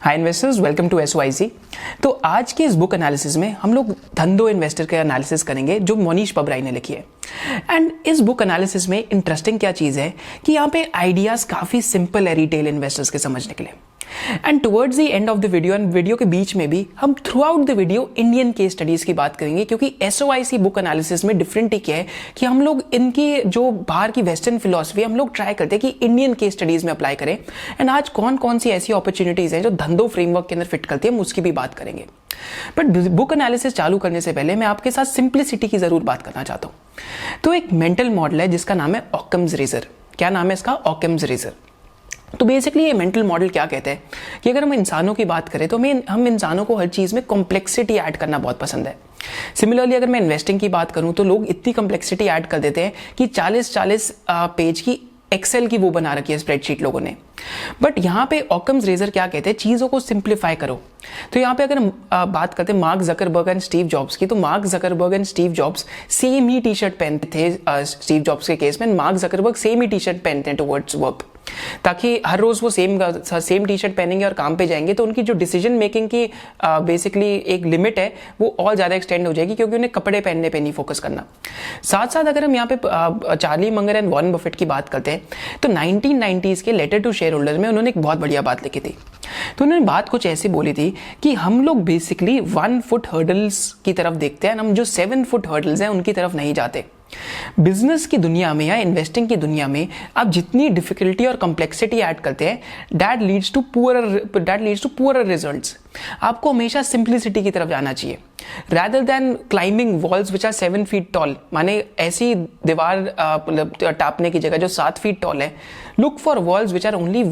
Hi investors, welcome to SYC. तो आज के इस बुक एनालिसिस में हम लोग धंधो इन्वेस्टर के एनालिसिस करेंगे जो मोनीश पबराई ने लिखी है। एंड इस बुक एनालिसिस में इंटरेस्टिंग क्या चीज़ है कि यहाँ पे आइडियाज़ काफ़ी सिंपल है रिटेल इन्वेस्टर्स के समझने के लिए। And towards the end of the video and video के बीच में भी हम through out the video Indian case studies की बात करेंगे, क्योंकि एसओआईसी बुक एनालिसिस में डिफरेंट ही क्या है कि हम लोग इनकी जो बाहर की वेस्टर्न फिलॉसफी हम लोग ट्राई करते हैं कि इंडियन केस स्टडीज़ में अप्लाई करें। एंड आज कौन कौन सी ऐसी अपॉर्चुनिटीज़ हैं जो धंधो फ्रेमवर्क के अंदर फिट करती है, हम उसकी भी बात करेंगे। बट बुक एनालिसिस चालू करने से पहले मैं आपके साथ सिंप्लिसिटी की ज़रूर बात करना चाहता हूँ। तो एक मेंटल मॉडल है जिसका नाम है ऑकम्स रेजर। क्या नाम है इसका? Occam's razor. तो बेसिकली ये मेंटल मॉडल क्या कहते हैं कि अगर हम इंसानों की बात करें तो हम इंसानों को हर चीज़ में कॉम्प्लेक्सिटी ऐड करना बहुत पसंद है। सिमिलरली अगर मैं इन्वेस्टिंग की बात करूं तो लोग इतनी कॉम्प्लेक्सिटी ऐड कर देते हैं कि 40-40 पेज की एक्सेल की वो बना रखी है स्प्रेडशीट लोगों ने। बट यहाँ पे ऑकम्स रेजर क्या कहते हैं, चीज़ों को सिंप्लीफाई करो। तो यहाँ पे अगर हम बात करते हैं mark Zuckerberg and Steve jobs की, तो mark Zuckerberg and Steve jobs same he T shirt पहनते थे। स्टीव जॉब्स के केस में मार्क जकरबर्ग सेम ही टी शर्ट पहनते हैं टुवर्ड्स वर्क, ताकि हर रोज वो सेम टी शर्ट पहनेंगे और काम पे जाएंगे, तो उनकी जो डिसीजन मेकिंग की बेसिकली एक लिमिट है वो और ज़्यादा एक्सटेंड हो जाएगी, क्योंकि उन्हें कपड़े पहनने पे नहीं फोकस करना। साथ साथ अगर हम यहाँ पे Charlie Munger and Warren Buffett की बात करते हैं तो 1990s के लेटर टू शेयर होल्डर में उन्होंने एक बहुत बढ़िया बात लिखी थी। तो उन्होंने बात कुछ ऐसी बोली थी कि हम लोग बेसिकली 1 फुट हर्डल्स की तरफ देखते हैं, हम जो 7 फुट हर्डल्स हैं उनकी तरफ नहीं जाते। बिजनेस की दुनिया में या इन्वेस्टिंग की दुनिया में आप जितनी डिफिकल्टी और कॉम्प्लेक्सिटी ऐड करते हैं that leads to poorer results. आपको हमेशा सिंप्लिसिटी की तरफ जाना चाहिए rather than climbing walls which are 7 feet tall। माने ऐसी दीवार टापने की जगह जो 7 फीट टॉल है, look for walls which are only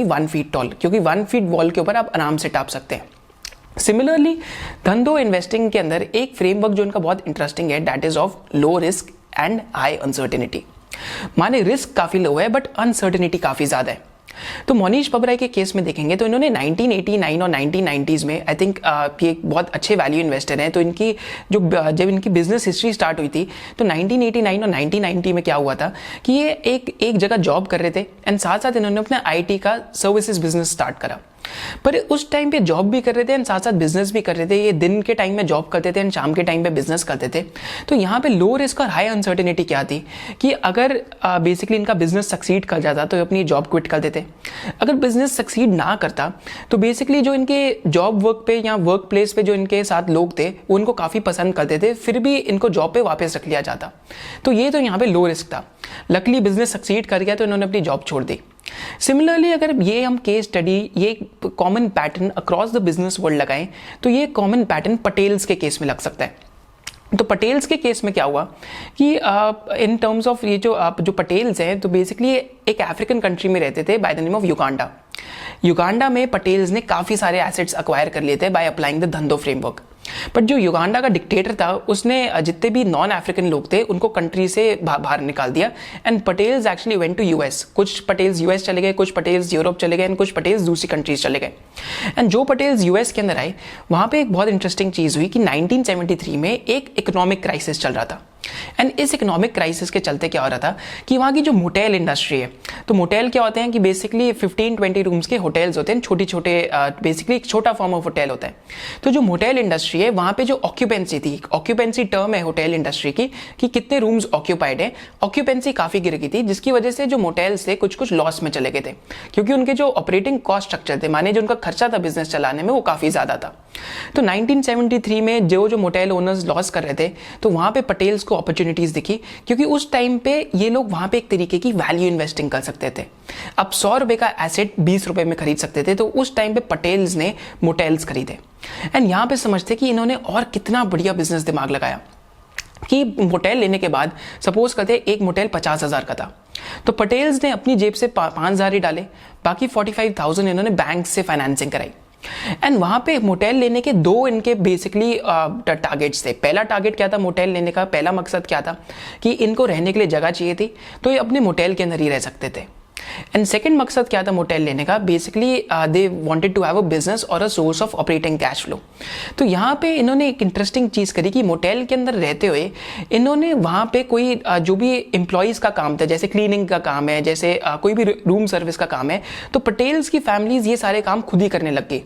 1 feet tall, क्योंकि 1 फीट वॉल के ऊपर आप आराम से टाप सकते हैं। सिमिलरली धंधो इन्वेस्टिंग के अंदर एक फ्रेमवर्क जो इनका बहुत इंटरेस्टिंग है, that is of low risk and high uncertainty. माने रिस्क काफी लो है बट अनसर्टेनिटी काफी ज्यादा है। तो मोनीश पबराई के केस में देखेंगे तो इन्होंने 1989 और 1990s में आई थिंक ये एक बहुत अच्छे वैल्यू इन्वेस्टर हैं। तो इनकी जब इनकी बिजनेस हिस्ट्री स्टार्ट हुई थी तो 1989 और 1990 में क्या हुआ था कि ये एक जगह जॉब कर रहे थे एंड साथ साथ इन्होंने अपना आईटी का सर्विसेज बिजनेस स्टार्ट करा। पर उस टाइम पे जॉब भी कर रहे थे एंड साथ साथ बिजनेस भी कर रहे थे। ये दिन के टाइम में जॉब करते थे एंड शाम के टाइम पे बिजनेस करते थे। तो यहाँ पे लो रिस्क और हाई अनसर्टेनिटी क्या थी कि अगर बेसिकली इनका बिजनेस सक्सीड कर जाता तो अपनी जॉब क्विट कर देते। अगर बिजनेस सक्सीड ना करता तो बेसिकली जो इनके जॉब वर्क पे या वर्क प्लेस पे जो इनके साथ लोग थे वो इनको काफ़ी पसंद करते थे, फिर भी इनको जॉब पे वापस रख लिया जाता। तो ये तो यहाँ पे लो रिस्क था। लकली बिजनेस सक्सीड कर गया तो इन्होंने अपनी जॉब छोड़ दी। सिमिलरली अगर ये हम केस स्टडी ये common pattern across the business world लगाएं तो ये कॉमन पैटर्न पटेल्स के केस में लग सकता है। तो पटेल्स के केस में क्या हुआ कि इन टर्म्स ऑफ ये जो पटेल्स हैं तो बेसिकली एक अफ्रीकन कंट्री में रहते थे bye the name of Uganda. Uganda में पटेल्स ने काफ़ी सारे एसेट्स अक्वायर कर लिए थे बाय अप्लाइंग द धंधो फ्रेमवर्क। बट जो युगांडा का डिक्टेटर था उसने जितने भी नॉन अफ्रीकन लोग थे उनको कंट्री से बाहर निकाल दिया and Patels actually went to US. कुछ पटेल्स यूएस चले गए, कुछ पटेल्स यूरोप चले गए एंड कुछ पटेल्स दूसरी कंट्रीज चले गए। एंड जो पटेल्स यूएस के अंदर आए वहाँ पे एक बहुत इंटरेस्टिंग चीज़ हुई कि 1973 में एक इकोनॉमिक क्राइसिस चल रहा था। एंड इस इकोनॉमिक क्राइसिस के चलते क्या हो रहा था कि वहाँ की जो मोटेल इंडस्ट्री है, तो मोटेल क्या होते हैं कि बेसिकली 15-20 रूम्स के होटल्स होते हैं, छोटे बेसिकली एक छोटा फॉर्म ऑफ होटल होता है। तो जो मोटेल इंडस्ट्री है वहाँ पे जो ऑक्यूपेंसी थी, ऑक्यूपेंसी टर्म है होटल इंडस्ट्री की कि कितने रूम्स ऑक्यूपाइड है, ऑक्यूपेंसी काफ़ी गिर गई थी, जिसकी वजह से जो मोटेल्स थे कुछ लॉस में चले गए थे, क्योंकि उनके जो ऑपरेटिंग कॉस्ट स्ट्रक्चर थे, माने जो उनका खर्चा था बिजनेस चलाने में वो काफ़ी ज़्यादा था। तो 1973 में जो मोटेल ओनर्स लॉस कर रहे थे तो वहाँ पे पटेल्स को अपॉर्चुनिटीज दिखी, क्योंकि उस टाइम पे ये लोग वहाँ पे एक तरीके की वैल्यू इन्वेस्टिंग कर सकते थे। अब 100 रुपए का एसेट 20 रुपए में खरीद सकते थे, तो उस टाइम पे पटेल्स ने मोटेल्स खरीदे। एंड यहाँ पे समझते कि इन्होंने और कितना बढ़िया बिजनेस दिमाग लगाया कि मोटेल लेने के बाद सपोज करते एक मोटेल 50,000 का था, तो पटेल्स ने अपनी जेब से 5,000 ही डाले, बाकी 45,000 इन्होंने बैंक से फाइनेंसिंग कराई। एंड वहाँ पे मोटेल लेने के दो इनके बेसिकली टारगेट्स थे। पहला टारगेट क्या था मोटेल लेने का, पहला मकसद क्या था कि इनको रहने के लिए जगह चाहिए थी, तो ये अपने मोटेल के अंदर ही रह सकते थे। एंड सेकंड मकसद क्या था मोटेल लेने का, basically they wanted to have a business और a source of operating cash flow. तो यहाँ पे इन्होंने एक इंटरेस्टिंग चीज़ करी कि मोटेल के अंदर रहते हुए इन्होंने वहाँ पे कोई जो भी एम्प्लॉयज़ का काम था, जैसे क्लीनिंग का काम है, जैसे कोई भी रूम सर्विस का काम है, तो पटेल्स की फैमिलीज ये सारे काम खुद ही करने लग गई।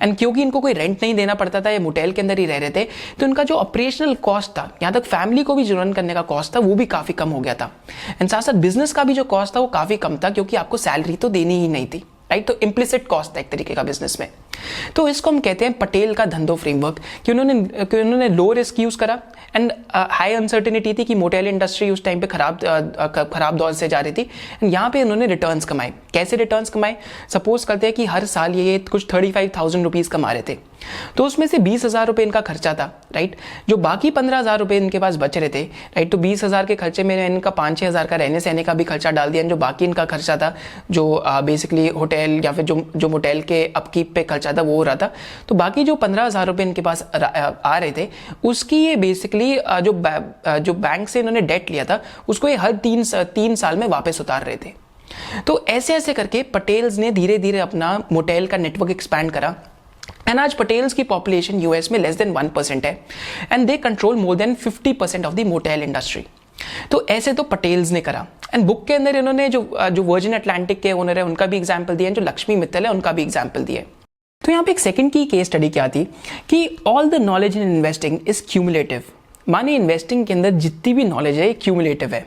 एंड क्योंकि इनको कोई रेंट नहीं देना पड़ता था, ये मोटेल के अंदर ही रह रहे थे, तो इनका जो ऑपरेशनल कॉस्ट था, यहाँ तक फैमिली को भी जो रन करने का कॉस्ट था, वो भी काफ़ी कम हो गया था। एंड साथ साथ बिजनेस का भी जो कॉस्ट था वो काफ़ी कम था, क्योंकि आपको सैलरी तो देनी ही नहीं थी, राइट। तो इम्प्लिसिट कॉस्ट था एक तरीके का बिजनेस में। तो इसको हम कहते हैं पटेल का धंधो फ्रेमवर्क, कि उन्होंने लो रिस्क यूज करा एंड हाई अनसर्टेनिटी थी कि मोटेल इंडस्ट्री उस टाइम पे खराब दौर से जा रही थी। एंड यहाँ पे उन्होंने रिटर्न्स कमाए। कैसे रिटर्न्स कमाए? सपोज करते हैं कि हर साल ये कुछ 35,000 रुपीज़ कमा रहे थे, तो उसमें से 20,000 रुपये इनका खर्चा था, राइट। जो बाकी 15,000 रुपये इनके पास बच रहे थे, राइट, तो 20,000 के खर्चे में इनका 5-6 हज़ार का रहने सहने का भी खर्चा डाल दिया। जो बाकी इनका खर्चा था, जो बेसिकली होटल या फिर जो मोटेल के अपकीप पे खर्चा था, वो हो रहा था। तो बाकी जो 15,000 रुपये इनके पास आ रहे थे, उसकी ये बेसिकली जो बैंक से इन्होंने डेट लिया था, उसको ये हर 3 साल में वापस उतार रहे थे। तो ऐसे ऐसे करके पटेल्स ने धीरे धीरे अपना मोटेल का नेटवर्क एक्सपैंड करा। एंड आज पटेल्स की पॉपुलेशन यूएस में लेस देन 1% है, and they control more than 50% of the motel industry. तो ऐसे तो पटेल्स ने करा। एंड बुक के अंदर इन्होंने जो वर्जिन अटलांटिक के ओनर है उनका भी एग्जाम्पल दिया है, जो लक्ष्मी मित्तल है उनका भी एग्जाम्पल दिया है। तो यहाँ पे एक सेकंड की केस स्टडी क्या थी कि all the knowledge in investing is cumulative. माने इन्वेस्टिंग के अंदर जितनी भी नॉलेज है क्यूमुलेटिव है।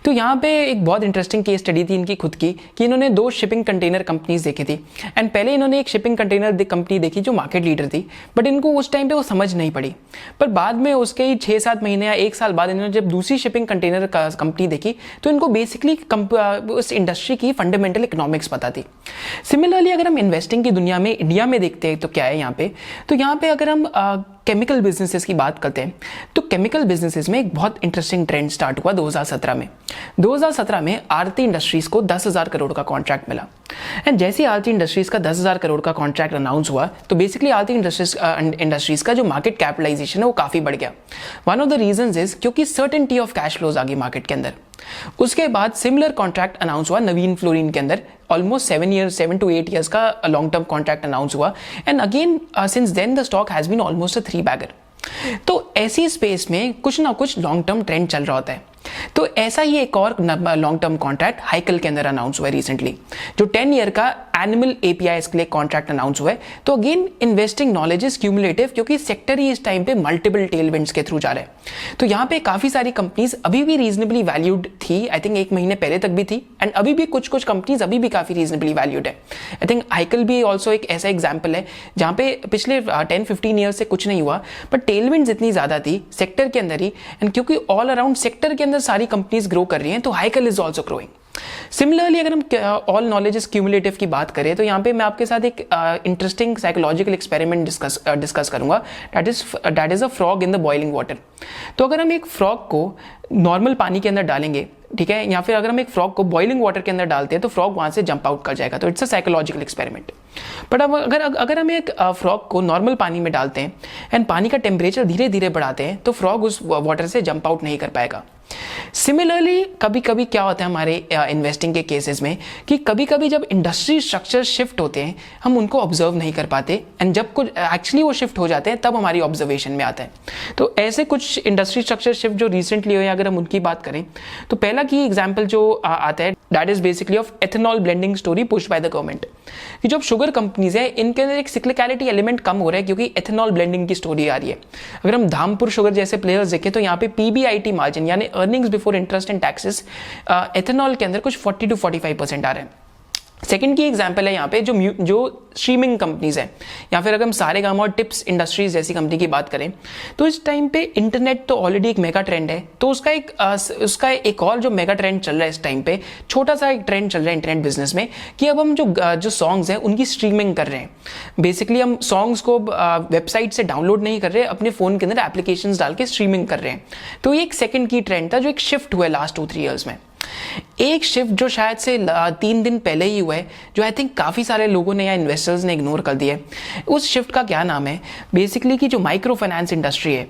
तो यहाँ पे एक बहुत इंटरेस्टिंग केस स्टडी थी इनकी खुद की, कि इन्होंने 2 शिपिंग कंटेनर कंपनीज देखी थी। एंड पहले इन्होंने एक शिपिंग कंटेनर कंपनी देखी जो मार्केट लीडर थी, बट इनको उस टाइम पे वो समझ नहीं पड़ी। पर बाद में उसके ही 6-7 महीने या 1 साल बाद इन्होंने जब दूसरी शिपिंग कंटेनर कंपनी देखी, तो इनको बेसिकली उस इंडस्ट्री की फंडामेंटल इकोनॉमिक्स पता थी। सिमिलरली अगर हम इन्वेस्टिंग की दुनिया में इंडिया में देखते हैं तो क्या है यहाँ पे, तो यहाँ पे अगर हम केमिकल बिजनेसेस की बात करते हैं, तो केमिकल बिजनेसेस में एक बहुत इंटरेस्टिंग ट्रेंड स्टार्ट हुआ 2017 में। 2017 में आरती इंडस्ट्रीज को 10,000 करोड़ का कॉन्ट्रैक्ट मिला। एंड जैसे ही आरती इंडस्ट्रीज का 10,000 करोड़ का कॉन्ट्रैक्ट अनाउंस हुआ, तो बेसिकली आरती इंडस्ट्रीज का जो मार्केट कैपिटलाइजेशन है वो काफ़ी बढ़ गया। One of the reasons is क्योंकि सर्टेनिटी ऑफ कैश फ्लोज आ गई मार्केट के अंदर। उसके बाद सिमिलर कॉन्ट्रैक्ट अनाउंस हुआ नवीन फ्लोरिन के अंदर, ऑलमोस्ट 7 to 8 years का लॉन्ग टर्म कॉन्ट्रैक्ट अनाउंस हुआ। And again since then the stock has been almost a 3 bagger। तो ऐसी स्पेस में कुछ ना कुछ लॉन्ग टर्म ट्रेंड चल रहा होता है। तो ऐसा ही एक और लॉन्ग टर्म कॉन्ट्रैक्ट हाइकल के अंदर अनाउंस हुआ है रिसेंटली, जो 10 ईयर का एनिमल एपीआईज के लिए कॉन्ट्रैक्ट अनाउंस हुआ है। तो again investing knowledge is cumulative, क्योंकि सेक्टर ही इस टाइम पे मल्टीपल टेलविंड्स के थ्रू जा रहा है। तो यहाँ पे काफी सारी कंपनीज अभी भी रीजनेबली वैल्यूड थी, आई थिंक 1 महीने पहले तक भी थी, एंड अभी भी कुछ कंपनीज अभी भी काफी रीजनेबली वैल्यूड है। आई थिंक हाइकल भी ऑल्सो एक ऐसा एग्जाम्पल है जहाँ पे पिछले 10-15 ईयर से कुछ नहीं हुआ, बट टेलविंड्स इतनी ज्यादा थी सेक्टर के अंदर ही, एंड क्योंकि ऑल अराउंड सेक्टर के अंदर सारी कंपनीज ग्रो कर रही हैं, तो हाइकल इज ऑल्सो ग्रोइंग। सिमिलरली अगर हम ऑल नॉलेज इज क्यूमुलेटिव की बात करें, तो यहाँ पे मैं आपके साथ एक इंटरेस्टिंग साइकोलॉजिकल एक्सपेरिमेंट डिस्कस करूंगा, that is a frog in the boiling water. तो अगर हम एक फ्रॉग को नॉर्मल पानी के अंदर डालेंगे, ठीक है, या फिर अगर हम एक फ्रॉग को बॉइलिंग वाटर के अंदर डालते हैं, तो फ्रॉग वहां से जंप आउट कर जाएगा। तो it's a psychological experiment. But अब अगर हम एक फ्रॉग को नॉर्मल पानी में डालते हैं एंड पानी का टेम्परेचर धीरे धीरे बढ़ाते हैं, तो फ्रॉग उस वाटर से जंप आउट नहीं कर पाएगा। सिमिलरली कभी कभी क्या होता है हमारे इन्वेस्टिंग के केसेस में, कि कभी कभी जब इंडस्ट्री स्ट्रक्चर शिफ्ट होते हैं हम उनको ऑब्जर्व नहीं कर पाते, एंड जब कुछ एक्चुअली वो शिफ्ट हो जाते हैं तब हमारी ऑब्जर्वेशन में आता है। तो ऐसे कुछ इंडस्ट्री स्ट्रक्चर शिफ्ट जो रिसेंटली हुए, अगर हम उनकी बात करें, तो पहला की एग्जाम्पल जो आता है that is basically of ethanol blending story pushed by the government. कि जो शुगर कंपनीज है इनके अंदर एक सिक्लिकलिटी एलिमेंट कम हो रहा है, क्योंकि एथेनॉल ब्लेंडिंग की स्टोरी आ रही है। अगर हम धामपुर शुगर जैसे प्लेयर्स देखें, तो यहाँ पे पीबीआईटी मार्जिन यानी earnings before interest and taxes ethanol के अंदर कुछ 40 to 45% आ रहे हैं। सेकंड की एग्जांपल है यहाँ पे जो स्ट्रीमिंग कंपनीज है, या फिर अगर हम सारेगामा और टिप्स इंडस्ट्रीज जैसी कंपनी की बात करें, तो इस टाइम पे इंटरनेट तो ऑलरेडी एक मेगा ट्रेंड है। तो उसका एक और जो मेगा ट्रेंड चल रहा है इस टाइम पे, छोटा सा एक ट्रेंड चल रहा है इंटरनेट बिजनेस में, कि अब हम जो सॉन्ग्स हैं उनकी स्ट्रीमिंग कर रहे हैं। बेसिकली हम सॉन्ग्स को वेबसाइट से डाउनलोड नहीं कर रहे, अपने फोन के अंदर एप्लीकेशंस डाल के स्ट्रीमिंग कर रहे हैं। तो ये एक सेकंड की ट्रेंड था जो एक शिफ्ट हुआ है लास्ट 2-3 ईयर्स में। एक शिफ्ट जो शायद से 3 दिन पहले ही हुआ है, जो आई थिंक काफ़ी सारे लोगों ने या इन्वेस्टर्स ने इग्नोर कर दिया है। उस शिफ्ट का क्या नाम है, बेसिकली कि जो माइक्रो फाइनेंस इंडस्ट्री है,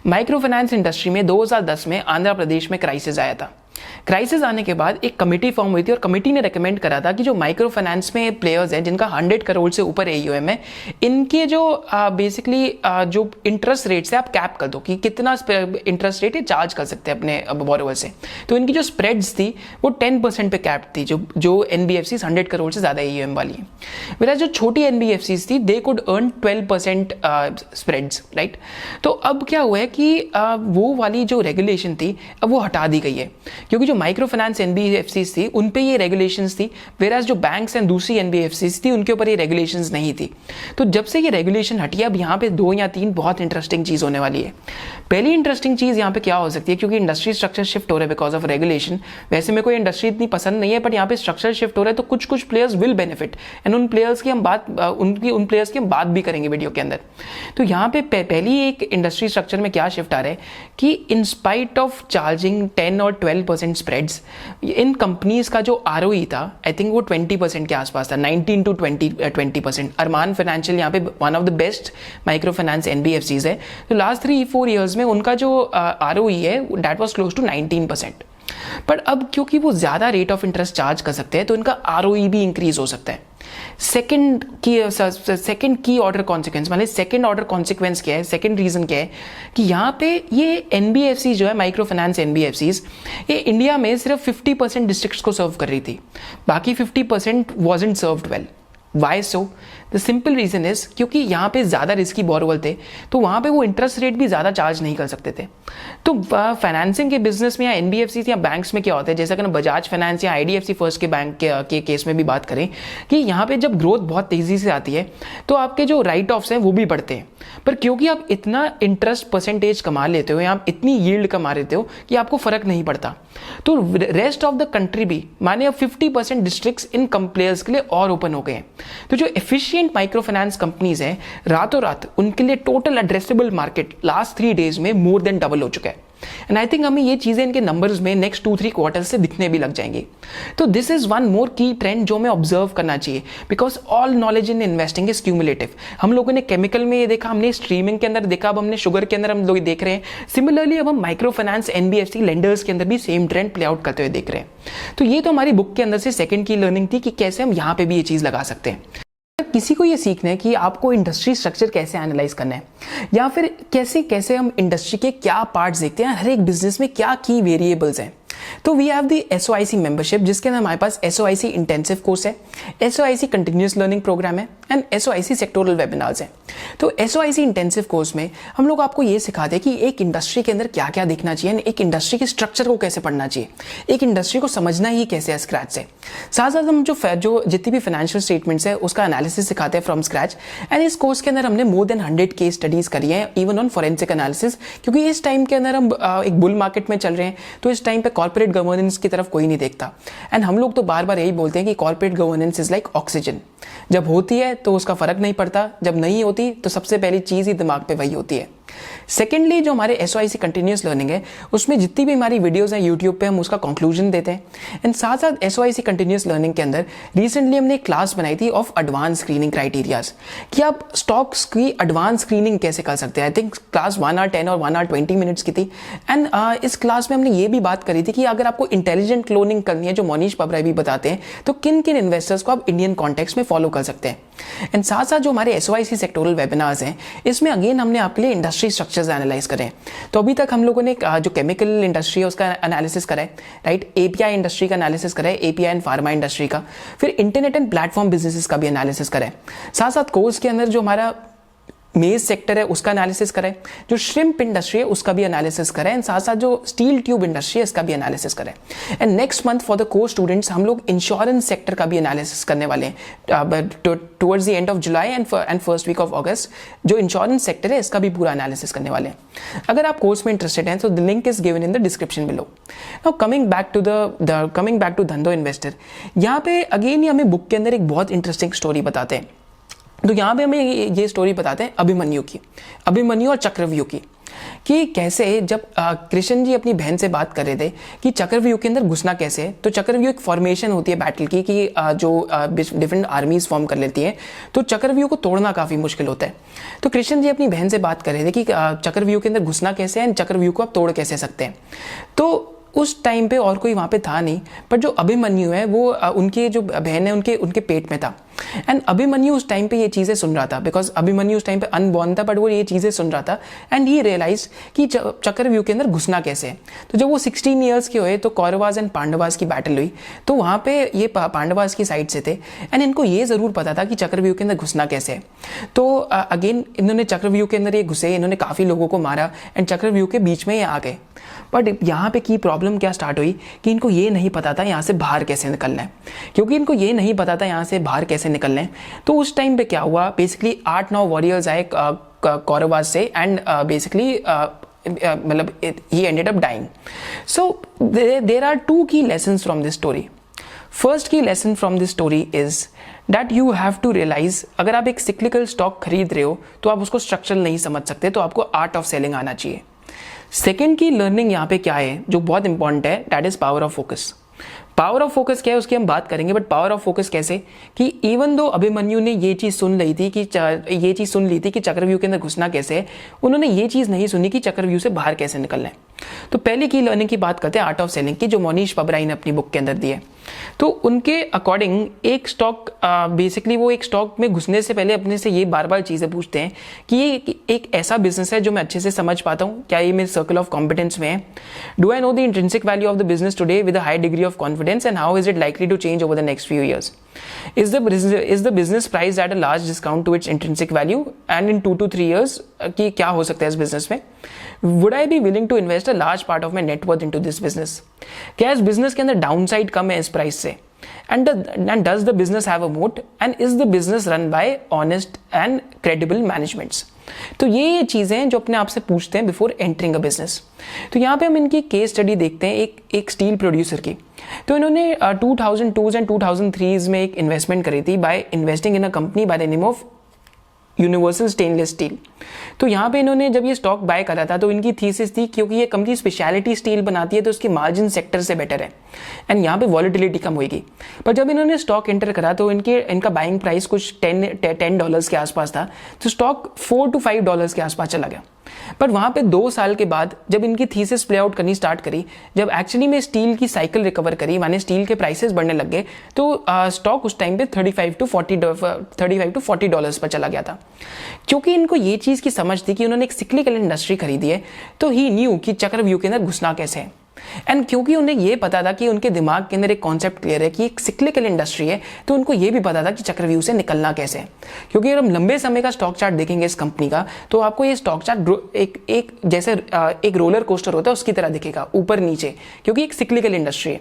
माइक्रो फाइनेंस इंडस्ट्री में 2010 में आंध्र प्रदेश में क्राइसिस आया था। क्राइसिस आने के बाद एक कमेटी फॉर्म हुई थी और कमेटी ने रेकमेंड करा था कि जो माइक्रो फाइनेंस में प्लेयर्स हैं जिनका 100 करोड़ से ऊपर AUM है, इनके जो बेसिकली जो इंटरेस्ट रेट्स है आप कैप कर दो कि कितना इंटरेस्ट रेट चार्ज कर सकते हैं अपने बोरोवर से। तो इनकी जो स्प्रेड्स थी वो 10% पे कैप थी, जो NBFCs 100 करोड़ से ज़्यादा AUM वाली है। मेरा जो छोटी NBFCs थी they could earn 12% spreads, right. तो अब क्या हुआ है कि वो वाली जो रेगुलेशन थी अब वो हटा दी गई है, क्योंकि जो माइक्रो फाइनेंस NBFCs थी उन पे ये रेगुलेशंस थी, वेराज जो बैंक्स एंड दूसरी NBFCs थी उनके ऊपर ये रेगुलेशंस नहीं थी। तो जब से ये रेगुलेशन हटी है अब यहाँ पे 2 या 3 बहुत इंटरेस्टिंग चीज़ होने वाली है। पहली इंटरेस्टिंग चीज़ यहाँ पे क्या हो सकती है, क्योंकि इंडस्ट्री स्ट्रक्चर शिफ्ट हो रहा है बिकॉज ऑफ रेगुलेशन। वैसे मेरे को इंडस्ट्री इतनी पसंद नहीं है, बट यहाँ पे स्ट्रक्चर शिफ्ट हो रहा है तो कुछ प्लेयर्स विल बेनिफिट, एंड उन प्लेयर्स की हम बात भी करेंगे वीडियो के अंदर। तो यहाँ पे पहली एक इंडस्ट्री स्ट्रक्चर में क्या शिफ्ट आ रहा है कि इन स्पाइट ऑफ चार्जिंग 10 और 12% स्प्रेड्स, इन कंपनीज का जो ROE था आई थिंक वो 20% के आसपास था, 19 to 20%। अरमान फाइनेंशियल यहाँ पे one of the best micro finance NBFCs है। तो लास्ट 3-4 ईयर्स में उनका जो ROE है दैट वाज क्लोज टू 19%। पर अब क्योंकि वो ज़्यादा रेट ऑफ इंटरेस्ट चार्ज कर सकते हैं तो इनका ROE भी इंक्रीज हो सकता है। सेकेंड की ऑर्डर कॉन्सिक्वेंस, मतलब सेकेंड ऑर्डर कॉन्सिक्वेंस क्या है, सेकेंड रीजन क्या है कि यहाँ पे ये NBFC जो है माइक्रो फाइनेंस NBFCs, ये इंडिया में सिर्फ 50% डिस्ट्रिक्ट्स को सर्व कर रही थी, बाकी 50% wasn't served well। Why so? The simple reason is क्योंकि यहाँ पे ज़्यादा रिस्की बोरोवर थे तो वहाँ पे वो इंटरेस्ट रेट भी ज़्यादा चार्ज नहीं कर सकते थे। तो फाइनेंसिंग के बिजनेस में या NBFCs या बैंक्स में क्या होता है, जैसा कि बजाज फाइनेंस या IDFC फर्स्ट के बैंक के केस में भी बात करें कि यहाँ पे जब ग्रोथ बहुत तेज़ी से आती है तो आपके जो राइट ऑफ्स हैं वो भी बढ़ते हैं, पर क्योंकि आप इतना इंटरेस्ट परसेंटेज कमा लेते हो या आप इतनी यील्ड कमा लेते हो कि आपको फ़र्क नहीं पड़ता। तो रेस्ट ऑफ द कंट्री भी माने अब 50% डिस्ट्रिक्ट्स इन प्लेयर्स के लिए और ओपन हो गए हैं। तो जो एफिशिएंट माइक्रो फाइनेंस कंपनीज हैं रातों रात उनके लिए total addressable market last 3 days में मोर देन डबल हो चुका है। एंड आई थिंक हमें ये चीज़ें इनके नंबर्स में नेक्स्ट 2-3 क्वार्टर्स से दिखने भी लग जाएंगी। तो दिस इज वन मोर की ट्रेंड जो हमें ऑब्जर्व करना चाहिए, because all knowledge in investing is cumulative. हम लोगों ने केमिकल में ये देखा, हमने स्ट्रीमिंग के अंदर देखा, अब हमने शुगर के अंदर हम लोग देख रहे हैं। सिमिलरली अब हम माइक्रो फाइनेंस NBFC लेंडर्स के अंदर भी सेम ट्रेंड प्ले आउट करते हुए देख रहे हैं। तो ये तो हमारी बुक के अंदर से सेकेंड की लर्निंग थी कि कैसे हम यहाँ पे भी ये चीज़ लगा सकते हैं। किसी को ये सीखना है कि आपको इंडस्ट्री स्ट्रक्चर कैसे एनालाइज करना है या फिर कैसे कैसे हम इंडस्ट्री के क्या पार्ट्स देखते हैं, हर एक बिजनेस में क्या की वेरिएबल्स हैं। तो we have the SOIC membership जिसके अंदर हमारे पास SOIC इंटेंसिव कोर्स है, SOIC कंटिन्यूस लर्निंग प्रोग्राम है एंड SOIC सेक्टोरल वेबिनार्स है। तो SOIC इंटेंसिव कोर्स में हम लोग आपको ये सिखाते हैं कि एक इंडस्ट्री के अंदर क्या क्या देखना चाहिए, एक इंडस्ट्री के स्ट्रक्चर को कैसे पढ़ना चाहिए, एक इंडस्ट्री को समझना ही कैसे है स्क्रैच से। साथ साथ हम जो जितनी भी फाइनेंशियल स्टेटमेंट्स है उसका एनालिसिस सिखाते हैं फ्रॉम स्क्रैच। एंड इस कोर्स के अंदर हमने मोर देन 100 केस स्टडीज करी है इवन ऑन फॉरेंसिक एनालिसिस, क्योंकि इस टाइम के अंदर हम एक बुल मार्केट में चल रहे हैं तो इस टाइम पे कॉर्पोरेट गवर्नेंस की तरफ कोई नहीं देखता। एंड हम लोग तो बार बार यही बोलते हैं कि corporate governance is like oxygen, जब होती है तो उसका फर्क नहीं पड़ता, जब नहीं होती तो सबसे पहली चीज ही दिमाग पे वही होती है। सेकेंडली जो हमारे SOIC कंटिन्यूस लर्निंग है उसमें जितनी भी हमारी वीडियोस हैं यूट्यूब पे हम उसका कंक्लूजन देते हैं। एंड साथ साथ SOIC कंटिन्यूस लर्निंग के अंदर रिसेंटली हमने एक क्लास बनाई थी ऑफ एडवांस स्क्रीनिंग क्राइटेरियाज कि आप स्टॉक्स की एडवांस स्क्रीनिंग कैसे कर सकते हैं। आई थिंक क्लास 1 hour 10 और 1 hour 20 minutes की थी। एंड इस क्लास में हमने ये भी बात करी थी कि अगर आपको इंटेलिजेंट क्लोनिंग करनी है जो मोनीश पबरा भी बताते हैं तो किन किन इन्वेस्टर्स को आप इंडियन कॉन्टेक्स्ट में फॉलो कर सकते हैं। एंड साथ साथ जो हमारे SOIC सेक्टोरल वेबिनार्स हैं इसमें अगेन हमने आपके लिए इंडस्ट्री स्ट्रक्चर्स एनालाइज करें। तो अभी तक हम लोगों ने जो केमिकल इंडस्ट्री है उसका एनालिसिस करा है, राइट, API इंडस्ट्री का एनालिसिस करा है, API एंड फार्मा इंडस्ट्री का, फिर इंटरनेट एंड प्लेटफॉर्म बिजनेसेस का भी एनालिसिस करा है। साथ साथ कोर्स के अंदर जो हमारा मेज सेक्टर है उसका एनालिसिस करें, जो श्रिम्प इंडस्ट्री है उसका भी एनालिसिस करें, एंड साथ साथ जो स्टील ट्यूब इंडस्ट्री है इसका भी एनालिसिस करें। And next month for the course students हम लोग इंश्योरेंस सेक्टर का भी एनालिसिस करने वाले हैं towards the end of July and first week of August. जो इंश्योरेंस सेक्टर है इसका भी पूरा एनालिसिस करने वाले हैं। अगर आप कोर्स में इंटरेस्टेड हैं तो the link is given in the description below. Now coming back to Dhandho investor, यहाँ पे अगेन हमें बुक के अंदर एक बहुत इंटरेस्टिंग स्टोरी बताते हैं। तो यहाँ पे हमें ये स्टोरी बताते हैं अभिमन्यु और चक्रव्यूह की, कि कैसे जब कृष्ण जी अपनी बहन से बात कर रहे थे कि चक्रव्यूह के अंदर घुसना कैसे है। तो चक्रव्यूह एक फॉर्मेशन होती है बैटल की कि जो डिफरेंट आर्मीज फॉर्म कर लेती हैं, तो चक्रव्यूह को तोड़ना काफ़ी मुश्किल होता है। तो कृष्ण जी अपनी बहन से बात कर रहे थे कि चक्रव्यूह के अंदर घुसना कैसे है, चक्रव्यूह को आप तोड़ कैसे सकते हैं। तो उस टाइम पे और कोई वहाँ पे था नहीं, बट जो अभिमन्यु है वो उनके जो बहन है उनके उनके पेट में था। एंड अभिमन्यु उस टाइम पे ये चीज़ें सुन रहा था, बिकॉज अभिमन्यु उस टाइम पे अनबॉर्न था, बट वो ये चीज़ें सुन रहा था। एंड ही रियलाइज कि चक्रव्यूह के अंदर घुसना कैसे है। तो जब वो 16 ईयर्स के हुए तो कौरवास एंड पांडवास की बैटल हुई, तो वहाँ पे ये पांडवास की साइड से थे एंड इनको ये ज़रूर पता था कि चक्रव्यूह के अंदर घुसना कैसे है। तो अगेन इन्होंने चक्रव्यूह के अंदर ये घुसे, इन्होंने काफ़ी लोगों को मारा एंड चक्रव्यूह के बीच में ये आ गए। बट यहाँ पे की प्रॉब्लम क्या स्टार्ट हुई कि इनको ये नहीं पता था यहाँ से बाहर कैसे निकलना है। क्योंकि इनको ये नहीं पता था यहाँ से बाहर कैसे निकलना है, तो उस टाइम पे क्या हुआ, बेसिकली 8-9 वॉरियर्स आए कौरवास से एंड बेसिकली मतलब ही ended up dying. So there are 2 key lessons from this story. First key lesson from this story is that you have to realise, अगर आप एक सिक्लिकल स्टॉक खरीद रहे हो तो आप उसको स्ट्रक्चरल नहीं समझ सकते, तो आपको आर्ट ऑफ सेलिंग आना चाहिए। सेकेंड की लर्निंग यहाँ पे क्या है जो बहुत इंपॉर्टेंट है, that is power of focus. Power of focus क्या है उसकी हम बात करेंगे, बट पावर ऑफ फोकस कैसे कि इवन दो अभिमन्यु ने ये चीज़ सुन ली थी कि चक्रव्यूह के अंदर घुसना कैसे है, उन्होंने ये चीज़ नहीं सुनी कि चक्रव्यूह से बाहर कैसे निकलना है। तो पहले की लर्निंग की बात करते हैं आर्ट ऑफ सेलिंग की, जो मोनीश पबराई ने अपनी बुक के अंदर दी है। तो उनके अकॉर्डिंग एक स्टॉक बेसिकली वो एक स्टॉक में घुसने से पहले अपने से ये बार बार चीज़ें पूछते हैं कि ये एक ऐसा बिजनेस है जो मैं अच्छे से समझ पाता हूँ, क्या ये मेरे सर्कल ऑफ कॉम्पिटेंस में है, do I know the intrinsic value of the business today with a high degree of confidence and how is it likely to change over the next few years, is the business priced at a large discount to its intrinsic value and in 2 to 3 years कि क्या हो सकता है इस business में, would I be willing to invest a large part of my net worth into this business, क्या इस business के अंदर डाउन साइड कम है इस प्राइस से, and does the business have a moat and is the business run by honest and credible managements। तो ये चीज़ें हैं जो अपने आप से पूछते हैं बिफोर एंटरिंग अ बिजनेस। तो यहाँ पे हम इनकी केस स्टडी देखते हैं एक स्टील प्रोड्यूसर की। तो इन्होंने 2002 एंड 2003 में एक इन्वेस्टमेंट करी थी by investing in a company by the name of universal stainless steel. तो यहाँ पे इन्होंने जब ये स्टॉक बाय करा था तो इनकी थीसिस थी क्योंकि ये कंपनी स्पेशलिटी स्टील बनाती है तो उसकी मार्जिन सेक्टर से बेटर है एंड यहाँ पे वॉलिटिलिटी कम होगी। पर जब इन्होंने स्टॉक एंटर करा तो इनका बाइंग प्राइस कुछ $10 के आसपास था, तो स्टॉक $4 to $5 के आसपास चला गया। पर वहाँ पे 2 साल के बाद जब इनकी थीसिस प्ले आउट करनी स्टार्ट करी, जब एक्चुअली में स्टील की साइकिल रिकवर करी, माने स्टील के प्राइसेस बढ़ने लग गए, तो स्टॉक उस टाइम पे $35 to $40 पर चला गया था। क्योंकि इनको ये चीज़ की समझ थी कि उन्होंने एक सिक्लिकल इंडस्ट्री खरीदी है, तो ही न्यू कि चक्रव्यूह के अंदर घुसना कैसे है। एंड क्योंकि उन्हें ये पता था कि उनके दिमाग के अंदर एक कॉन्सेप्ट क्लियर है कि एक सिक्लिकल इंडस्ट्री है, तो उनको ये भी पता था कि चक्रव्यूह से निकलना कैसे है। क्योंकि अगर हम लंबे समय का स्टॉक चार्ट देखेंगे इस कंपनी का, तो आपको ये स्टॉक चार्ट एक जैसे एक रोलर कोस्टर होता है उसकी तरह दिखेगा, ऊपर नीचे, क्योंकि एक सिक्लिकल इंडस्ट्री है।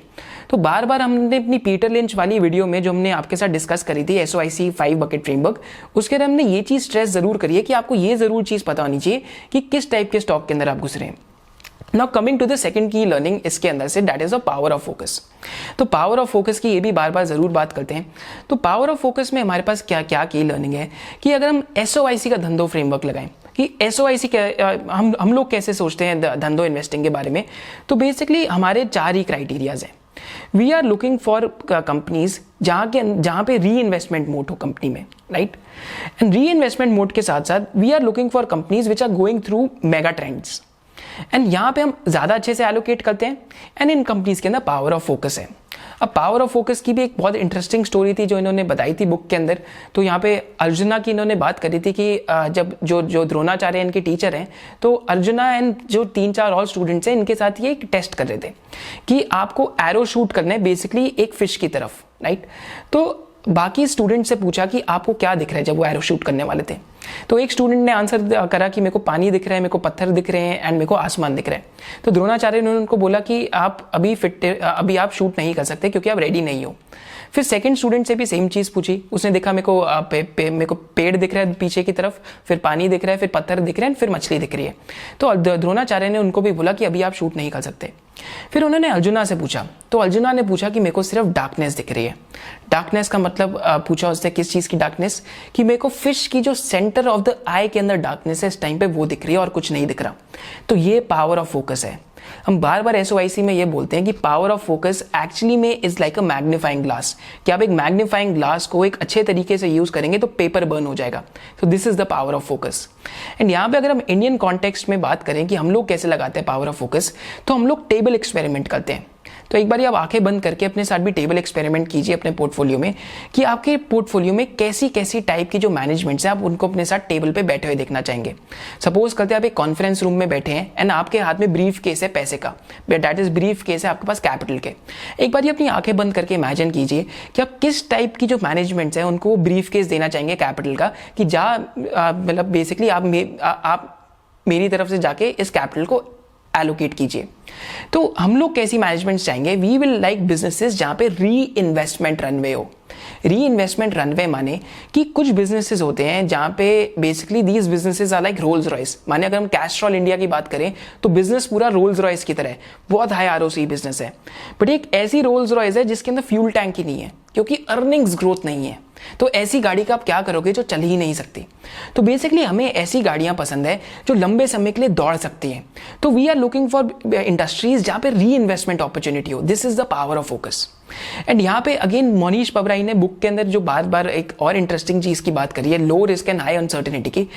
तो बार बार हमने अपनी पीटर लिंच वाली वीडियो में जो हमने आपके साथ डिस्कस करी थी SOIC 5 बकेट फ्रेमवर्क, उसके अंदर हमने ये चीज़ स्ट्रेस जरूर करी है कि आपको ये जरूर चीज़ पता होनी चाहिए कि किस टाइप के स्टॉक के अंदर आप घुस रहे हैं। Now coming to the second की लर्निंग इसके अंदर से, that is a power of focus. तो पावर ऑफ फोकस की ये भी बार बार जरूर बात करते हैं। तो पावर ऑफ फोकस में हमारे पास क्या क्या की लर्निंग है कि अगर हम SOIC का धंधो फ्रेमवर्क लगाएं कि SOIC क्या, हम लोग कैसे सोचते हैं धंधो इन्वेस्टिंग के बारे में, तो बेसिकली हमारे 4 ही क्राइटेरियाज हैं। We are looking for companies जहाँ पे री इन्वेस्टमेंट मोड हो कंपनी में, right. And reinvestment mode के साथ साथ we are looking for companies which are going through mega trends, and यहाँ पे हम ज़्यादा अच्छे से एलोकेट करते हैं। एंड इन कंपनीज के अंदर पावर ऑफ फोकस है। अब पावर ऑफ फोकस की भी एक बहुत इंटरेस्टिंग स्टोरी थी जो इन्होंने बताई थी बुक के अंदर। तो यहाँ पे अर्जुना की इन्होंने बात करी थी कि जब जो द्रोणाचार्य इनके टीचर हैं, तो अर्जुना एंड जो 3-4 और स्टूडेंट्स हैं, इनके साथ ये एक टेस्ट कर रहे थे कि आपको एरो शूट करना है बेसिकली एक फिश की तरफ, राइट। तो बाकी स्टूडेंट से पूछा कि आपको क्या दिख रहा है जब वो एरो शूट करने वाले थे। तो एक स्टूडेंट ने आंसर करा कि मेरे को पानी दिख रहा है, मेरे को पत्थर दिख रहे हैं एंड मेरे को आसमान दिख रहा है। तो द्रोणाचार्य ने उनको बोला कि आप अभी आप शूट नहीं कर सकते क्योंकि आप रेडी नहीं हो। फिर सेकंड स्टूडेंट से भी सेम चीज़ पूछी, उसने देखा मेरे को पेड़ दिख रहा है पीछे की तरफ, फिर पानी दिख रहा है, फिर पत्थर दिख रहे हैं, फिर मछली दिख रही है। तो द्रोणाचार्य ने उनको भी बोला कि अभी आप शूट नहीं कर सकते। फिर उन्होंने अर्जुना से पूछा, तो अर्जुना ने पूछा कि मेरे को सिर्फ डार्कनेस दिख रही है। डार्कनेस का मतलब पूछा उससे किस चीज़ की डार्कनेस, कि मेरे को फिश की जो सेंटर ऑफ द आई के अंदर डार्कनेस है इस टाइम पे वो दिख रही है और कुछ नहीं दिख रहा। तो ये पावर ऑफ फोकस है। हम बार बार SOIC में ये बोलते हैं कि पावर ऑफ फोकस एक्चुअली में is like a magnifying glass, कि आप एक मैग्नीफाइंग ग्लास को एक अच्छे तरीके से यूज करेंगे तो पेपर बर्न हो जाएगा। So this is the power of focus. And यहाँ पे अगर हम इंडियन कॉन्टेक्स्ट में बात करें कि हम लोग कैसे लगाते हैं पावर ऑफ फोकस, तो हम लोग टेबल एक्सपेरिमेंट करते हैं। तो एक बार आप आंखें बंद करके अपने साथ भी टेबल एक्सपेरिमेंट कीजिए अपने पोर्टफोलियो में, कि आपके पोर्टफोलियो में कैसी कैसी टाइप की जो मैनेजमेंट्स हैं आप उनको अपने साथ टेबल पे बैठे हुए देखना चाहेंगे। सपोज करते हैं आप एक कॉन्फ्रेंस रूम में बैठे हैं एंड आपके हाथ में ब्रीफ केस है पैसे का, दैट इज ब्रीफ केस है आपके पास कैपिटल के। एक बार अपनी आंखें बंद करके इमेजिन कीजिए कि आप किस टाइप की जो मैनेजमेंट्स हैं उनको ब्रीफ केस देना चाहेंगे कैपिटल का, कि मतलब बेसिकली आप मेरी तरफ से जाके इस कैपिटल को एलोकेट कीजिए। तो हम लोग कैसी मैनेजमेंट चाहेंगे? वी विल लाइक बिजनेसेस जहां पे री इन्वेस्टमेंट रनवे हो। री इन्वेस्टमेंट रनवे माने कि कुछ बिजनेसेस होते हैं जहां पे basically these businesses are like Rolls Royce. माने अगर हम कैस्ट्रॉल इंडिया की बात करें तो बिजनेस पूरा रोल्स रॉयस की तरह है, बहुत हाई ROC बिजनेस है, बट एक ऐसी रोल्स रॉयस है जिसके अंदर फ्यूल टैंक ही नहीं है क्योंकि अर्निंग्स ग्रोथ नहीं है। तो ऐसी गाड़ी का आप क्या करोगे जो चल ही नहीं सकती। तो बेसिकली हमें ऐसी गाड़ियां पसंद है जो लंबे समय के लिए दौड़ सकती हैं। तो we are looking for industries जहां पे री इन्वेस्टमेंट अपॉर्चुनिटी हो। This is the power of focus. And यहाँ पे अगेन मोनीश पबराई ने बुक के अंदर जो बार बार एक और इंटरेस्टिंग चीज की बात करी है, low risk and high uncertainty की।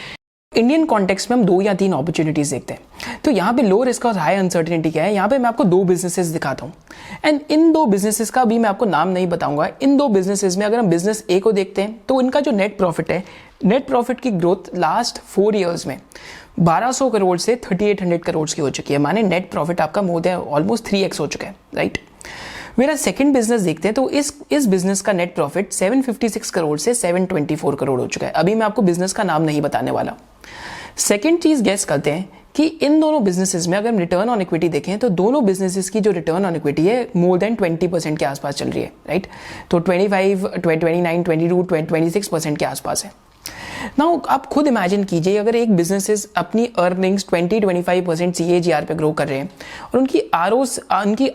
इंडियन कॉन्टेक्स्ट में हम 2 या 3 अपॉर्चुनिटीज देखते हैं। तो यहाँ पे लो रिस्क और हाई अनसर्टेनिटी क्या है, यहाँ पे मैं आपको 2 बिजनेसेस दिखाता हूँ एंड इन 2 बिजनेसेस का भी मैं आपको नाम नहीं बताऊंगा। इन 2 बिजनेसेस में अगर हम बिजनेस ए को देखते हैं तो इनका जो नेट प्रॉफिट है, नेट प्रॉफिट की ग्रोथ लास्ट 4 ईयर्स में 1200 करोड़ से 3800 करोड़ की हो चुकी है। माने नेट प्रॉफिट आपका मोर देन ऑलमोस्ट 3x हो चुका है, राइट। मेरा सेकंड बिजनेस देखते हैं तो इस बिजनेस का नेट प्रॉफिट 756 करोड़ से 724 करोड़ हो चुका है। अभी मैं आपको बिजनेस का नाम नहीं बताने वाला। सेकंड चीज गेस करते हैं कि इन दोनों बिजनेसेस में अगर हम रिटर्न ऑन इक्विटी देखें तो दोनों बिजनेसेस की जो रिटर्न ऑन इक्विटी है मोर देन 20% के आसपास चल रही है, राइट। तो 25, 29, 22, 26% के आसपास है। नाउ आप खुद इमेजिन कीजिए अगर एक बिजनेसेस अपनी अर्निंग्स 20-25% CAGR पे ग्रो कर रहे हैं और उनकी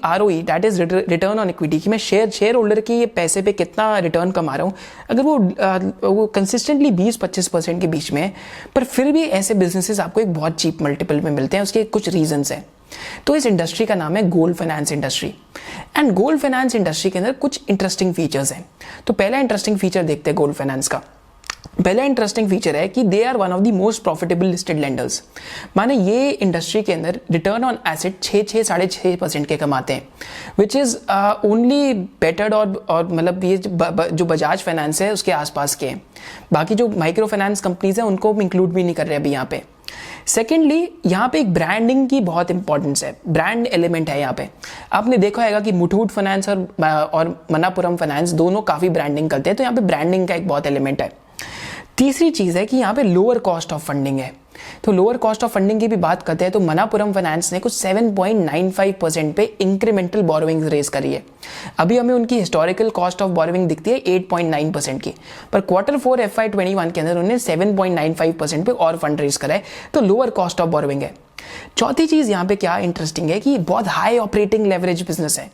ROE that is return on equity की मैं शेयर होल्डर की पैसे पे कितना रिटर्न कमा रहा हूँ, अगर वो कंसिस्टेंटली 20-25% के बीच में है, पर फिर भी ऐसे बिजनेसेस आपको एक बहुत चीप मल्टीपल में मिलते हैं। उसके कुछ रीजंस हैं। तो इस इंडस्ट्री का नाम है gold finance industry. And gold finance industry के अंदर कुछ इंटरेस्टिंग फीचर्स हैं। तो पहला इंटरेस्टिंग फीचर देखते हैं गोल्ड फाइनेंस का। पहला इंटरेस्टिंग फीचर है कि they are one of the most profitable listed lenders. माने ये इंडस्ट्री के अंदर रिटर्न ऑन एसेट 6-6.5% के कमाते हैं, विच इज ओनली बेटर्ड और मतलब ये जो बजाज फाइनेंस है उसके आसपास के हैं। बाकी जो माइक्रो फाइनेंस कंपनीज हैं उनको इंक्लूड भी नहीं कर रहे अभी यहाँ पे। सेकेंडली यहाँ पे एक ब्रांडिंग की बहुत इंपॉर्टेंस है, ब्रांड एलिमेंट है यहाँ पे। आपने देखा होगा कि मुथूट फाइनेंस और मनापुरम फाइनेंस दोनों काफी ब्रांडिंग करते हैं, तो यहाँ पे ब्रांडिंग का एक बहुत एलिमेंट है। तीसरी चीज है कि यहाँ पे लोअर कॉस्ट ऑफ फंडिंग है। तो लोअर कॉस्ट ऑफ फंडिंग की भी बात करते हैं तो मनापुरम फाइनेंस ने कुछ 7.95% पे इंक्रीमेंटल बोरोइंग रेज करी है। अभी हमें उनकी हिस्टोरिकल कॉस्ट ऑफ बोरोइंग दिखती है 8.9% की, पर Q4 FY21 के अंदर उन्होंने 7.95% पे और फंड रेज करा है, तो लोअर कॉस्ट ऑफ बोरोइंग है। चौथी चीज यहाँ पे क्या इंटरेस्टिंग है कि बहुत हाई ऑपरेटिंग लेवरेज बिजनेस है।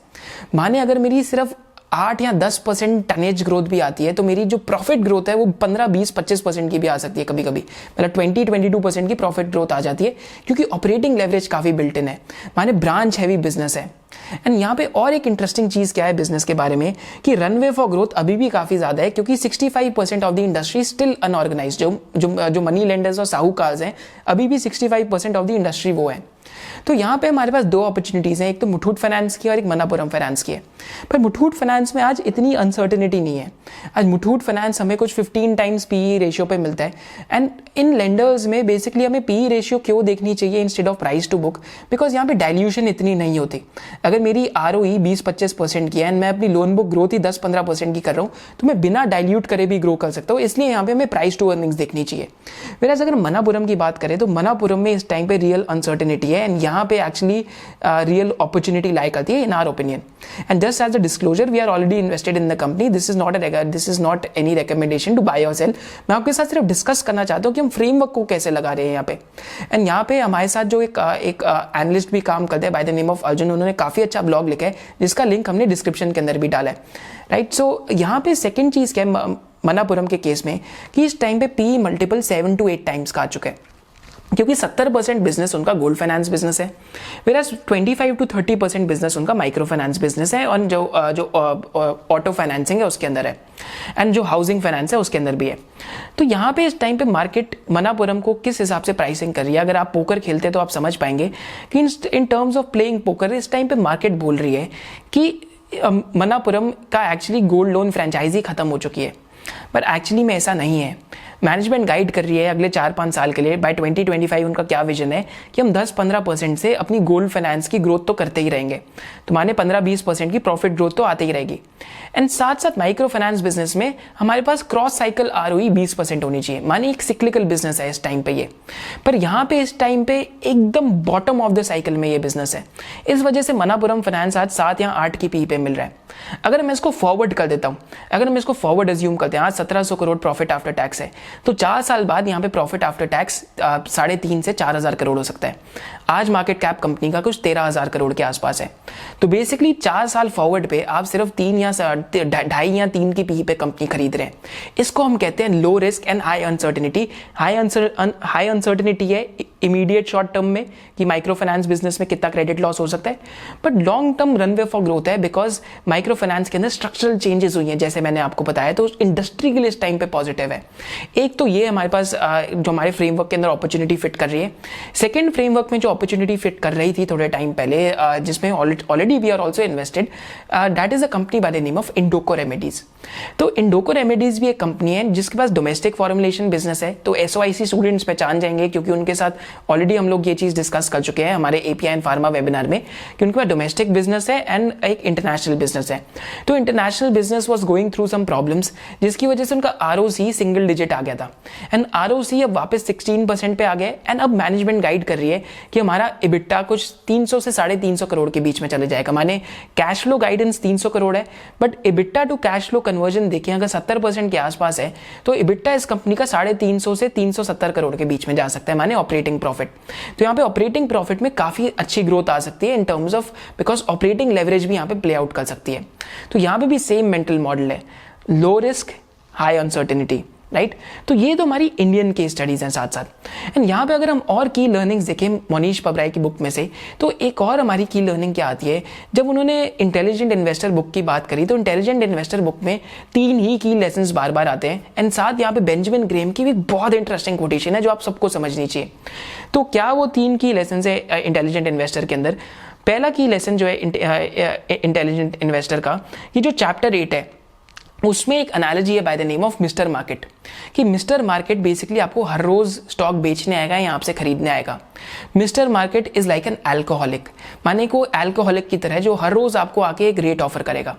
माने अगर मेरी सिर्फ 8 या 10% टनेज ग्रोथ भी आती है तो मेरी जो प्रॉफिट ग्रोथ है वो 15, 20, 25% की भी आ सकती है कभी कभी, मतलब 20-22% की प्रॉफिट ग्रोथ आ जाती है क्योंकि ऑपरेटिंग लेवरेज काफी बिल्ट इन है। माने ब्रांच हैवी बिजनेस है। एंड यहाँ पे और एक इंटरेस्टिंग चीज क्या है बिजनेस के बारे में कि रनवे फॉर ग्रोथ अभी भी काफी ज्यादा है क्योंकि 65% of the industry still unorganised. जो मनी लेंडर्स और साहूकार्स हैं अभी भी 65% ऑफ द इंडस्ट्री वो है। तो यहाँ पे हमारे पास 2 अपॉर्चुनिटीज हैं, एक तो मुथूट फाइनेंस की और एक मनापुरम फाइनेंस की है। पर मुथूट फाइनेंस में आज इतनी अनसर्टेनिटी नहीं है। आज मुथूट फाइनेंस हमें कुछ 15 टाइम्स PE रेशियो पे मिलता है। एंड इन लेंडर्स में बेसिकली हमें PE रेशियो क्यों देखनी चाहिए instead of price to book, because यहाँ पे डाइल्यूशन इतनी नहीं होती। अगर मेरी ROE 20-25% की है एंड मैं अपनी लोन बुक ग्रोथ ही 10-15% की कर रहा हूँ तो मैं बिना डाइल्यूट करे भी ग्रो कर सकता हूँ, इसलिए यहाँ पे हमें प्राइस टू अर्निंग्स देखनी चाहिए। वेराज अगर मनापुरम की बात करें तो मनापुरम में इस टाइम पे रियल अनसर्टेनिटी है एंड यहाँ पे एक्चुअली रियल अपॉर्चुनिटी लाई करती है in our opinion. And just as a disclosure we are already invested in the company, this is not any recommendation to buy और सेल। मैं आपके साथ सिर्फ डिस्कस करना चाहता हूँ कि हम फ्रेमवर्क को कैसे लगा रहे हैं यहाँ पे। एंड यहाँ पे हमारे साथ जो एक एनालिस्ट भी काम करते हैं bye the name of Arjun, उन्होंने काफी अच्छा ब्लॉग लिखा है जिसका लिंक हमने डिस्क्रिप्शन के अंदर भी डाला है, राइट। सो यहाँ पे सेकेंड चीज क्या है मनापुरम के केस में कि इस टाइम पे PE मल्टीपल 7 to 8 टाइम्स का आ चुका है। क्योंकि 70% बिजनेस उनका गोल्ड फाइनेंस बिजनेस है, वेराज 25 to 30% बिजनेस उनका माइक्रो फाइनेंस बिजनेस है, और जो ऑटो फाइनेंसिंग है उसके अंदर है, एंड जो हाउसिंग फाइनेंस है उसके अंदर भी है। तो यहाँ पे इस टाइम पे मार्केट मनापुरम को किस हिसाब से प्राइसिंग कर रही है, अगर आप पोकर खेलते हैं तो आप समझ पाएंगे कि in terms of playing poker इस टाइम पे मार्केट बोल रही है कि मनापुरम का एक्चुअली गोल्ड लोन फ्रेंचाइजी खत्म हो चुकी है, पर एक्चुअली में ऐसा नहीं है। मैनेजमेंट गाइड कर रही है अगले 4-5 साल के लिए, बाय 2025 उनका क्या विजन है कि हम 10-15% से अपनी गोल्ड फाइनेंस की ग्रोथ तो करते ही रहेंगे, तुम्हारे 15-20% की प्रॉफिट ग्रोथ तो आती ही रहेगी। एंड साथ साथ माइक्रो फाइनेंस बिजनेस में हमारे पास क्रॉस साइकिल ROE 20% होनी चाहिए, माने एक सिक्लिकल बिजनेस है इस टाइम पे ये, पर यहाँ पे इस टाइम पे एकदम बॉटम ऑफ द साइकिल में ये बिजनेस है। इस वजह से मनापुरम फाइनेंस आज 7 या 8 की पी पे मिल रहा है। अगर मैं इसको फॉरवर्ड कर देता हूँ, अगर हम इसको फॉरवर्ड अज्यूम करते हैं, आज 1700 करोड़ प्रॉफिट आफ्टर टैक्स है, तो 4 साल बाद यहाँ पे प्रॉफिट आफ्टर टैक्स 3.5 से 4,000 करोड़ हो सकता है। आज मार्केट कैप कंपनी का कुछ 13,000 करोड़ के आसपास है। तो बेसिकली 4 साल फॉरवर्ड पे आप सिर्फ 3 या 2.5 या 3 की पी पे कंपनी खरीद रहे हैं। इसको हम कहते हैं low risk and high uncertainty. High uncertainty है इमीडिएट शॉर्ट टर्म में कि माइक्रो फाइनेंस बिजनेस में कितना क्रेडिट लॉस हो सकता है, but long term runway for growth है, बिकॉज माइक्रो फाइनेंस के अंदर स्ट्रक्चरल चेंजेस हुई हैं जैसे मैंने आपको बताया, तो इंडस्ट्री के लिए इस टाइम पे पॉजिटिव है। एक तो ये हमारे पास जो हमारे फ्रेमवर्क के अंदर अपॉर्चुनिटी फिट कर रही है। सेकेंड फ्रेमवर्क में जो अपॉर्चुनिटी फिट कर रही थी थोड़े टाइम पहले, जिसमें already we are also invested, that is a company by the name of Indoco remedies. तो इंडोको रेमेडीज भी एक कंपनी है जिसके पास डोमेस्टिक फॉर्मुलेशन बिजनेस है। तो SOIC स्टूडेंट्स पहचान जाएंगे क्योंकि उनके साथ ऑलरेडी हम लोग ये चीज डिस्कस कर चुके हैं हमारे API एंड फार्मा वेबिनार में कि उनके पास डोमेस्टिक बिजनेस है एंड एक इंटरनेशनल बिजनेस है। तो international business was going through some problems, जिसकी वजह से उनका ROC सिंगल डिजिट आ गया था, एंड ROC अब वापस 16% पे आ गए। एंड अब मैनेजमेंट गाइड कर रही है कि हमारा EBITDA कुछ 300 से 350 करोड़ के बीच में चले जाएगा, माने कैश फ्लो गाइडेंस 300 करोड़ है, but EBITDA to cash flow conversion देखिए अगर 70% के आसपास है तो EBITDA इस कंपनी का 350 से 370 करोड़ के बीच में जा सकता है, माने ऑपरेटिंग प्रॉफिट। तो यहाँ पे ऑपरेटिंग प्रॉफिट में काफी अच्छी ग्रोथ आ सकती है in terms of, because operating leverage भी यहाँ पे प्ले आउट कर सकती है। तो यहाँ पे भी सेम मेंटल मॉडल है, low risk high uncertainty, right. तो ये तो हमारी इंडियन केस स्टडीज हैं साथ साथ। एंड यहाँ पे अगर हम और की लर्निंग्स देखें मोनीश पबराई की बुक में से, तो एक और हमारी की लर्निंग क्या आती है, जब उन्होंने इंटेलिजेंट इन्वेस्टर बुक की बात करी तो इंटेलिजेंट इन्वेस्टर बुक में 3 ही की लेसन्स बार बार आते हैं। एंड साथ यहाँ पे बेंजामिन ग्रेम की भी बहुत इंटरेस्टिंग कोटेशन है जो आप सबको समझनी चाहिए। तो क्या वो 3 की लेसन्स है इंटेलिजेंट इन्वेस्टर के अंदर? पहला की लेसन जो है इंटेलिजेंट इन्वेस्टर का, ये जो चैप्टर 8 है उसमें एक एनालॉजी है bye the name of mister market, कि मिस्टर मार्केट बेसिकली आपको हर रोज स्टॉक बेचने आएगा या आपसे खरीदने आएगा। Mister market is like an alcoholic, माने को अल्कोहलिक की तरह जो हर रोज आपको आके एक रेट ऑफर करेगा।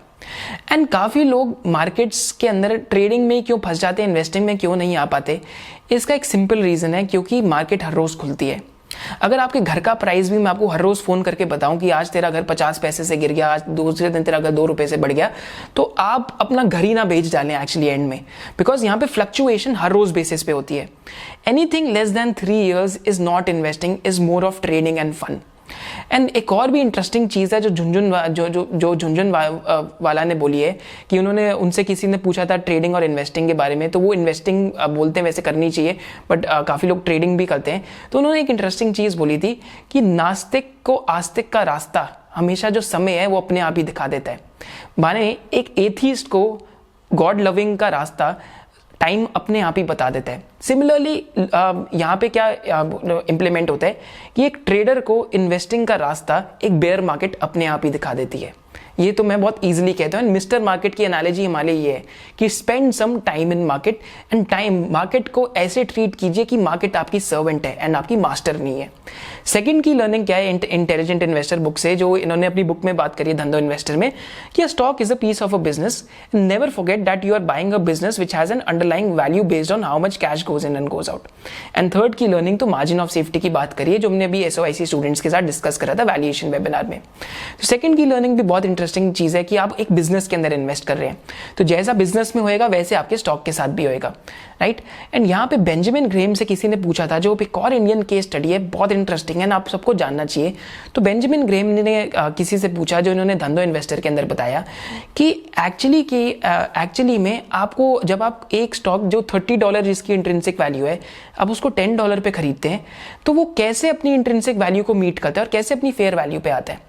एंड काफी लोग मार्केट्स के अंदर ट्रेडिंग में क्यों फंस जाते हैं, इन्वेस्टिंग में क्यों नहीं आ पाते, इसका एक सिंपल रीजन है, क्योंकि मार्केट हर रोज खुलती है। अगर आपके घर का प्राइस भी मैं आपको हर रोज फोन करके बताऊं कि आज तेरा घर 50 पैसे से गिर गया, आज दूसरे दिन तेरा घर 2 रुपए से बढ़ गया, तो आप अपना घर ही ना बेच डालें एक्चुअली एंड में, बिकॉज यहाँ पे फ्लक्चुएशन हर रोज बेसिस पे होती है। Anything less than 3 years is not investing, is more of trading and fun. And एक और भी इंटरेस्टिंग चीज़ है जो झुंझुन वाला ने बोली है, कि उन्होंने उनसे किसी ने पूछा था ट्रेडिंग और इन्वेस्टिंग के बारे में, तो वो इन्वेस्टिंग बोलते हैं वैसे करनी चाहिए, बट काफ़ी लोग ट्रेडिंग भी करते हैं। तो उन्होंने एक इंटरेस्टिंग चीज़ बोली थी कि नास्तिक को आस्तिक का रास्ता हमेशा जो समय है वो अपने आप ही दिखा देता है। माने एक एथीस्ट को गॉड लविंग का रास्ता टाइम अपने आप ही बता देता है। सिमिलरली यहाँ पे क्या इंप्लीमेंट होता है कि एक ट्रेडर को इन्वेस्टिंग का रास्ता एक बेयर मार्केट अपने आप ही दिखा देती है। ये तो मैं बहुत इजीली कहता हूँ। मिस्टर मार्केट की एनालॉजी हमारे ये है कि spend some time in market, and time market को ऐसे ट्रीट कीजिए कि मार्केट आपकी सर्वेंट है एंड आपकी मास्टर नहीं है। सेकंड की लर्निंग क्या है इंटेलिजेंट इन्वेस्टर बुक से, जो इन्होंने अपनी बुक में बात करी है धंधो इन्वेस्टर में, कि stock is a piece of a business, never forget that you are buying a business which has an underlying value based on how much cash goes in and goes out. And third की learning तो margin of safety की बात करिए, जो हमने अभी SOIC students के साथ डिस्कस करा था वैल्यूएशन वेबिनार में। तो सेकंड की लर्निंग भी बहुत इंटरेस्टिंग चीज है कि आप एक बिजनेस के अंदर इन्वेस्ट कर रहे हैं, तो जैसा बिजनेस में होएगा वैसे आपके स्टॉक के साथ भी होएगा, राइट। एंड यहाँ पे बेंजामिन ग्रेम से किसी ने पूछा था, जो एक और इंडियन केस स्टडी है, बहुत इंटरेस्टिंग है, आप सबको जानना चाहिए। तो बेंजामिन ग्रेम ने किसी से पूछा, जो इन्होंने धंधो इन्वेस्टर के अंदर बताया कि एक्चुअली में आपको जब आप एक स्टॉक जो $30 जिसकी इंट्रिंसिक वैल्यू है, आप उसको $10 पे खरीदते हैं, तो वो कैसे अपनी इंट्रिंसिक वैल्यू को मीट करता है और कैसे अपनी फेयर वैल्यू पे आता है।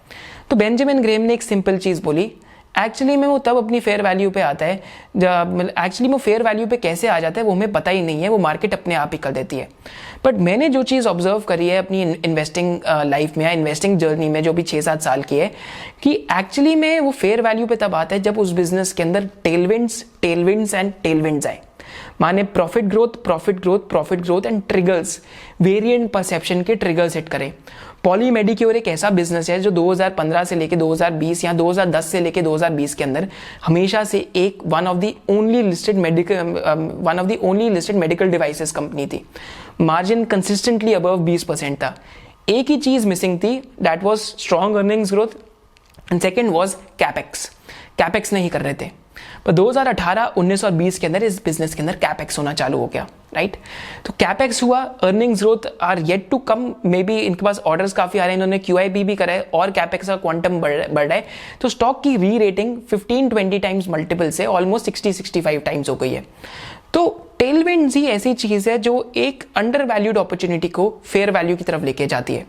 तो बेंजामिन ग्रेम ने एक सिंपल चीज़ बोली, एक्चुअली में वो तब अपनी फेयर वैल्यू पे आता है, एक्चुअली वो फेयर वैल्यू पे कैसे आ जाता है वो हमें पता ही नहीं है, वो मार्केट अपने आप ही कर देती है। बट मैंने जो चीज़ ऑब्जर्व करी है अपनी इन्वेस्टिंग लाइफ में या इन्वेस्टिंग जर्नी में, जो भी 6-7 साल की है, कि एक्चुअली में वो फेयर वैल्यू पे तब आता है जब उस बिजनेस के अंदर टेलविंड्स एंड टेलविंड्स आए। माने profit growth and triggers, variant perception के ट्रिगर्स हिट करें। पॉली मेडिक्योर एक ऐसा बिजनेस है जो 2015 से लेके 2020 या 2010 से लेके 2020 के अंदर हमेशा से एक one of the only listed medical devices company थी। मार्जिन कंसिस्टेंटली अबव 20% था। एक ही चीज मिसिंग थी, that was strong earnings growth, and second was capex नहीं कर रहे थे। पर 2018, 19 और 20 के अंदर इस बिजनेस के अंदर कैपेक्स होना चालू हो गया, राइट। तो कैपेक्स हुआ, earnings growth are yet to come, may be इनके पास ऑर्डर्स काफी आ रहे हैं, इन्होंने QIP भी करा है और कैपेक्स का क्वांटम बढ़ रहा है। तो स्टॉक की री रेटिंग 15-20 टाइम्स मल्टीपल से ऑलमोस्ट 60-65 टाइम्स हो गई है। तो टेलविंड्स ही ऐसी चीज है जो एक अंडर वैल्यूड अपॉर्चुनिटी को फेयर वैल्यू की तरफ लेके जाती है।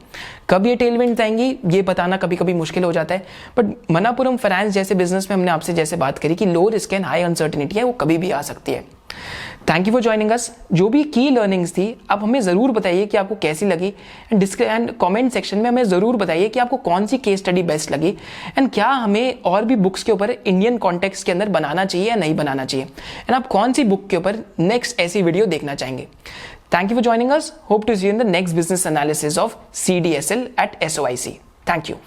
कब ये टेलविंड्स आएंगी ये बताना कभी कभी मुश्किल हो जाता है, बट मनापुरम फाइनेंस जैसे बिजनेस में हमने आपसे जैसे बात करी कि low risk and high uncertainty है, वो कभी भी आ सकती है। थैंक यू फॉर ज्वाइनिंग अस। जो भी की लर्निंग्स थी आप हमें ज़रूर बताइए कि आपको कैसी लगी, एंड कमेंट सेक्शन में हमें ज़रूर बताइए कि आपको कौन सी केस स्टडी बेस्ट लगी, एंड क्या हमें और भी बुक्स के ऊपर इंडियन कॉन्टेक्स्ट के अंदर बनाना चाहिए या नहीं बनाना चाहिए, एंड आप कौन सी बुक के ऊपर नेक्स्ट ऐसी वीडियो देखना चाहेंगे। Thank you for joining us. Hope to see you in the next business analysis of CDSL at SOIC. Thank you.